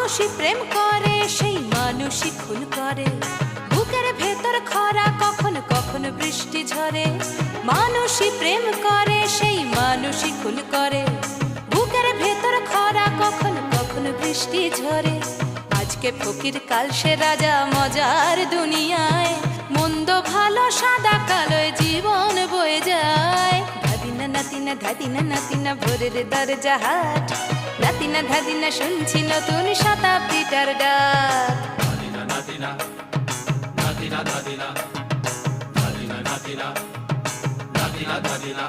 মানুষই প্রেম করে সেই মানুষই খুন করে, বুকের ভেতর খরা কখনো কখনো বৃষ্টি ঝরে। মানুষই প্রেম করে সেই মানুষই খুন করে, বুকের ভেতর খরা কখনো কখনো বৃষ্টি ঝরে। আজকে ফকির কাল সে রাজা মজার দুনিয়ায়, মন্দ ভালো সাদা কালোয় জীবন বয়ে যায়। ধাদিনা নাতিনা ধাদিনা নাতিনা ভোরের দরজা হাট, নাতিনা ধাদিনা শুনছি নতুন শতাব্দীটার ডাক। নাতিনা নাতিনা নাতিনা নাতিনা নাতিনা নাতিনা নাতিনা নাতিনা